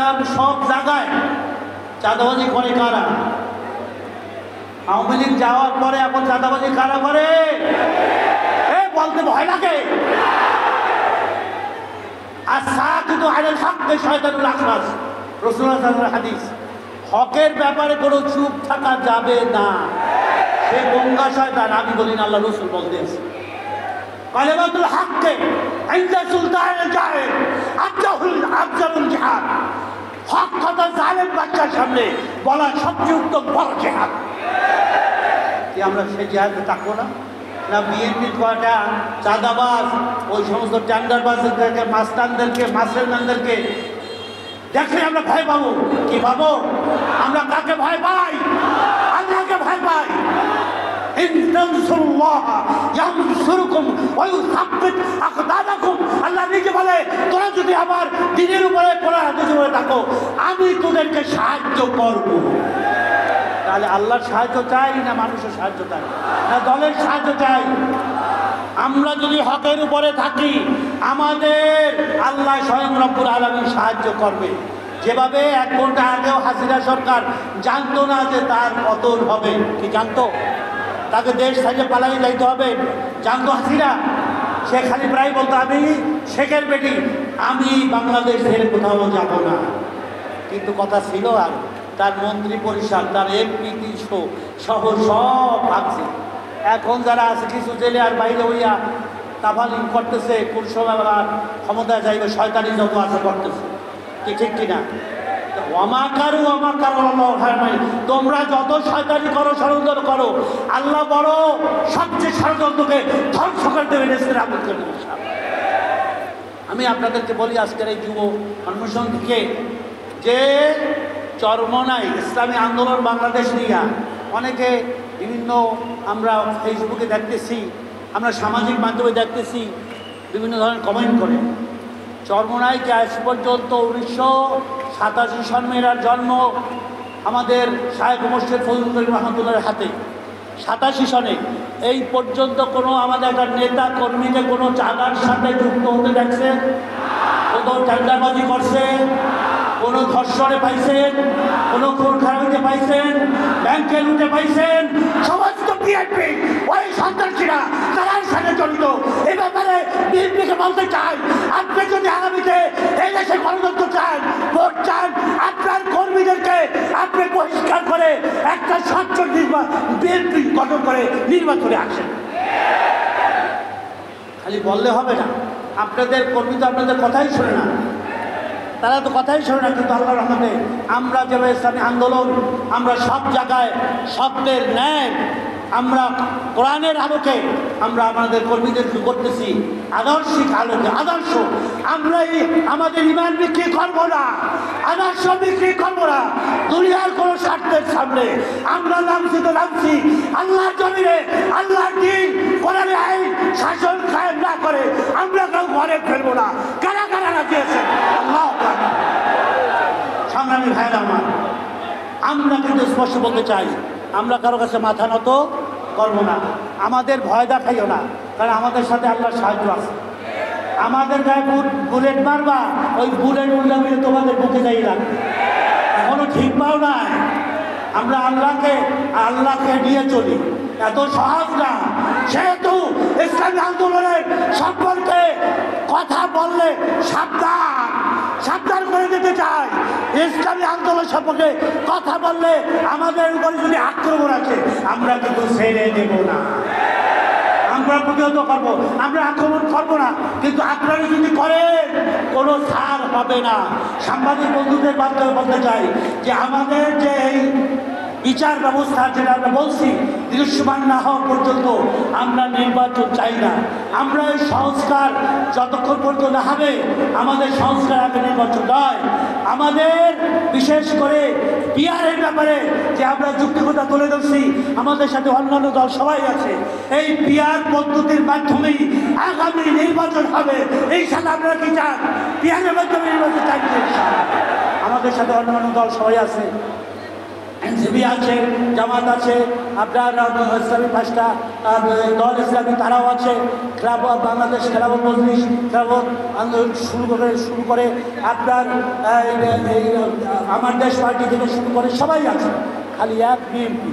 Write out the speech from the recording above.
দেখলাম সব জায়গায় চাঁদাবাজি করে কারা? আওয়ামী লীগ যাওয়ার পরে এখন চাঁদাবাজি কারা করে? বলতে ভয় লাগে। আর সাকিতু আলাল হক শয়তানুল আখরাস, রাসূলুল্লাহ সাল্লাল্লাহু আলাইহি হাদিস। হকের ব্যাপারে কোনো চুপ থাকা যাবে না, সে গঙ্গা শয়তান। আমি বলি না, আল্লাহ রাসূল বলতেছে কালিমাতুল হককে ইনদা সুলতানুল জাহিল আফজালুল জিহাদ। হক কথা জালেম বাচ্চার সামনে বলা সবচেয়ে উত্তম বড় জিহাদ। কি আমরা সেই জিহাদে থাকবো না? না বিএনপির কয়টা চাঁদাবাজ, ওই সমস্ত টেন্ডারবাজদেরকে, মাস্তানদেরকে, মাসেলম্যানদেরকে দেখলে আমরা ভয় পাবো? কি পাবো? আমরা কাকে ভয় পাই? আল্লাহকে ভয় পাই। আল্লাহ নিজে বলে, তোরা যদি আমার দিনের উপরে থাকো, আমি তোদেরকে সাহায্য করবো। তাহলে আল্লাহর সাহায্য চাই না মানুষের সাহায্য চাই না দলের সাহায্য চাই? আমরা যদি হকের উপরে থাকি, আমাদের আল্লাহ স্বয়ং রব্বুল আলামিন সাহায্য করবে। যেভাবে 1 ঘন্টা আগেও হাসিনা সরকার জানতো না যে তার পতন হবে। কি জানতো? তাকে দেশ থেকে পালাই যাইতে হবে, জানতো হাসিনা। সে খালি প্রায় বলতো, আমি শেখের বেটি, আমি বাংলাদেশ ছেড়ে কোথাও যাব না। কিন্তু কথা ছিল, আর তার মন্ত্রী পরিষদ, তার এমপি সহ সব ভাবছে। এখন যারা আছে কিছু জেলে আর বাইরে হইয়া তাফালিং করতেছে, কোন সময় ক্ষমতায় যাইবে, শয়তানি যত আছে করতেছে। কি ঠিক কিনা? তোমরা যত শয়তানি করো, ষড়যন্ত্র করো, আল্লাহ বড় সবচেয়ে ষড়যন্ত্রকে ধ্বংস করে দেবেন। আমি আপনাদেরকে বলি আজকের এই যুব অন্বেষণ থেকে, যে চরমনাই ইসলামী আন্দোলন বাংলাদেশ নিয়ে অনেকে বিভিন্ন আমরা ফেসবুকে দেখতেছি, আমরা সামাজিক মাধ্যমে দেখতেছি, বিভিন্ন ধরনের কমেন্ট করে। চরমনাইকে আজ পর্যন্ত 1987 সন মেয়েরার জন্ম আমাদের শায়েখ মুর্শিদ ফজলুল করিম রহমতুল্লাহর হাতে। 87 সনে এই পর্যন্ত কোনো আমাদের একটা নেতা কর্মীকে কোনো চাঁদার সাথে যুক্ত হতে দেখছে? কোনো টেন্ডারবাজি করছে? কোনো ধর্ষণে পাইছেন? কোনো খুন খারাপিতে পাইছেন? ব্যাংকে লুটে পাইছেন? সমস্ত বিএনপি ওই সন্ত্রাসীরা তারার সাথে জড়িত। এ ব্যাপারে বিএনপিকে বলতে চাই, আপনি যদি আগামীতে এই দেশে গণতন্ত্র চান, ভোট চান, আপনার কর্মীদেরকে আপনি বহিষ্কার করে একটা স্বচ্ছ বিএনপি গঠন করে নির্বাচনে আসেন। খালি বললে হবে না, আপনাদের কর্মী তো আপনাদের কথাই শোনে না, তারা তো কথাই শোনে না। কিন্তু আল্লাহর রহমতে আমরা যেভাবে ইসলামী আন্দোলন, আমরা সব জায়গায় সত্যের ন্যায়, আমরা কোরআনের আলোকে আমরা আমাদের কর্মীদের করতেছি, আদর্শিক আলোকে। আদর্শ আমরা আমাদের ইমান বিক্রি করবো না, আদর্শ বিক্রি করবো না। দুনিয়ার কোনো স্বার্থের সামনে আমরা নামছি তো নামছি আল্লাহর জমিনে, আল্লাহর দিন, কোরআনের আইন শাসন কায়েম না করে আমরা কেউ ঘরে ফেলবো না। কারা কারা রাজি আছেন? আল্লাহ সংগ্রামী ভাইরা আমার, আমরা কিন্তু স্পষ্ট বলতে চাই, আমরা কারো কাছে মাথা নত করবো না। আমাদের ভয় দেখাইও না, কারণ আমাদের সাথে আল্লাহর সাহায্য আছে। আমাদের গায়ে বুলেট মারবা, ওই বুলেট উল্লা মিলে তোমাদের বুকে যাই লাগবে। এখনো ঠিক পাও নাই। আমরা আল্লাহকে নিয়ে চলি, এত সহজ না। সেহেতু ইসলামী আন্দোলনের সম্পর্কে কথা বললে সাবধান করে দিতে চাই। ইসলামী আন্দোলন সম্পর্কে কথা বললে আমাদের উপরে যদি আক্রমণ আছে, আমরা কিন্তু ছেড়ে দেব না, আমরা প্রতিহত করবো, আমরা আক্রমণ করবো না। কিন্তু আপনারা যদি করেন, কোনো ছাড় হবে না। সাংবাদিক বন্ধুদের মাধ্যমে বলতে চাই যে আমাদের যে এই বিচার ব্যবস্থা, যেটা আমরা বলছি, দৃশ্যমান না হওয়া পর্যন্ত আমরা নির্বাচন চাই না। আমরা এই সংস্কার যতক্ষণ পর্যন্ত না হবে, আমাদের সংস্কার আগে নির্বাচন নয়। আমাদের বিশেষ করে পিয়ারের ব্যাপারে যে আমরা যুক্তিকতা তুলে ধরছি, আমাদের সাথে অন্যান্য দল সবাই আছে। এই পিয়ার পদ্ধতির মাধ্যমেই আগামী নির্বাচন হবে। এই সাথে আপনারা কি চান? পিয়ারের মাধ্যমে নির্বাচন চাই। আমাদের সাথে অন্যান্য দল সবাই আছে, এনসিপি আছে, জামাত আছে, আপনার ইসলামী 5টা দল ইসলামী তারাও আছে, খেলাফত বাংলাদেশ, খেলাফত মজলিস, খেলাফত আন্দোলন শুরু করে আপনার আমার দেশ পার্টি থেকে শুরু করে সবাই আছে, খালি এক বিএনপি।